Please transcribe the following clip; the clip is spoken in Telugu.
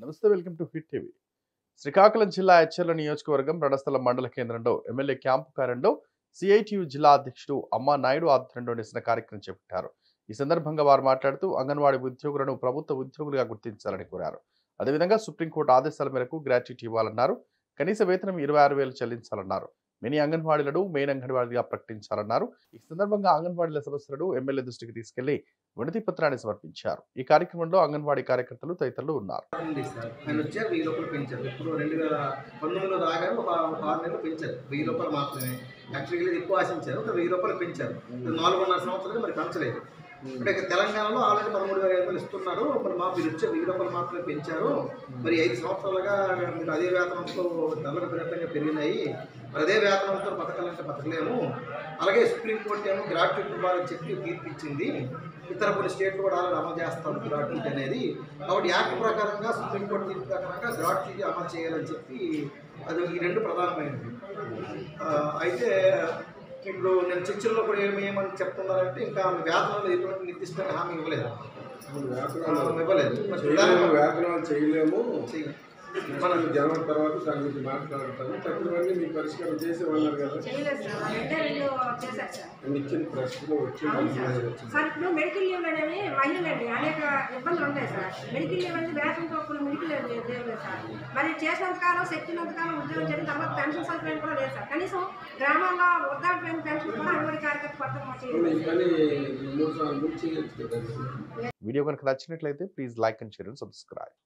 నమస్తే welcome to hit TV. Srikakulam జిల్లా ఎచ్చెర్ల నియోజకవర్గం రణస్థలం మండల కేంద్రంలో ఎమ్మెల్యే క్యాంపు కార్యంలో సిఐటియు జిల్లా అధ్యక్షుడు అమ్మా నాయుడు ఆధ్వర్యంలో నిరసన కార్యక్రమం చేపట్టారు. ఈ సందర్భంగా వారు మాట్లాడుతూ అంగన్వాడీ ఉద్యోగులను ప్రభుత్వ ఉద్యోగులుగా గుర్తించాలని కోరారు. అదేవిధంగా సుప్రీంకోర్టు ఆదేశాల మేరకు గ్రాట్యుటీ ఇవ్వాలన్నారు. కనీస వేతనం 26,000 చెల్లించాలన్నారు. Mini అంగన్వాడీలను main అంగన్వాడీగా ప్రకటించాలన్నారు. ఈ సందర్భంగా అంగన్వాడీల సమస్యలను ఎమ్మెల్యే దృష్టికి తీసుకెళ్లి వినతి పత్రాన్ని సమర్పించారు. ఈ కార్యక్రమంలో అంగన్వాడీ కార్యకర్తలు తదితరులు ఉన్నారు. ఆయన వచ్చారు 1000 రూపాయలు పెంచారు. ఇప్పుడు 2019లో రాగానే ఒక 6 నెలలు పెంచారు. 1000 రూపాయలు మాత్రమే. యాక్చువల్గా ఎక్కువ ఆశించారు. ఒక 1000 రూపాయలు పెంచారు. 4.5 సంవత్సరాలు మరి పెంచలేదు. అంటే తెలంగాణలో ఆల్రెడీ 13,500 ఇస్తున్నారు. మరి మాకు మీరు వచ్చే 1000 రూపాయలు మాత్రమే పెంచారు. మరి 5 సంవత్సరాలుగా మీరు అదే వేతనంతో ధరలకు విపరీతంగా పెరిగినాయి. మరి అదే వేతనంతో బతకాలంటే బతకలేము. అలాగే సుప్రీంకోర్టు ఏమో గ్రాట్యుటీ ఇవ్వాలని చెప్పి తీర్పు ఇచ్చింది. ఇతర కొన్ని స్టేట్లు కూడా ఆల్రెడీ అమలు చేస్తారు గ్రాట్యుటీ అనేది. కాబట్టి యాక్ట్ ప్రకారంగా సుప్రీంకోర్టు తీర్పు ప్రకారంగా గ్రాట్యుటీ అమలు చేయాలని చెప్పి అది ఈ 2 ప్రధానమైనవి. అయితే ఇప్పుడు నేను చర్చల్లో కూడా ఏమని చెప్తున్నారంటే ఇంకా వేతనాలు ఎటువంటి నిర్దిష్టంగా హామీ ఇవ్వలేదు. వేతనాలు చేయలేము. మనం జనవరి తర్వాత దాని గురించి మాట్లాడతాము. తప్పనివన్నీ మీ పరిష్కారం చేసేవాళ్ళన్నారు కదా. ఇచ్చిన ప్రశ్నలో సార్ ఇప్పుడు మెడికల్ లీవ్లు అనేవి మహిళలండి అనేక ఇబ్బందులు ఉంటాయి సార్. మెడికల్ లీవ్ అనేది వేతనంతో కొన్ని మెడికల్ లీవ్ లేదు సార్. మరి చేసినంతకాలం శక్తినంతకాలం ఉద్యోగం చేయడం తర్వాత పెన్షన్ సౌకర్యం కూడా లేదు సార్. కనీసం గ్రామాల్లో వృద్ధాప్య పెన్షన్ కూడా అంగన్వాడీ కార్యకర్త పథకం. వీడియో కనుక నచ్చినట్లయితే please like and share and subscribe.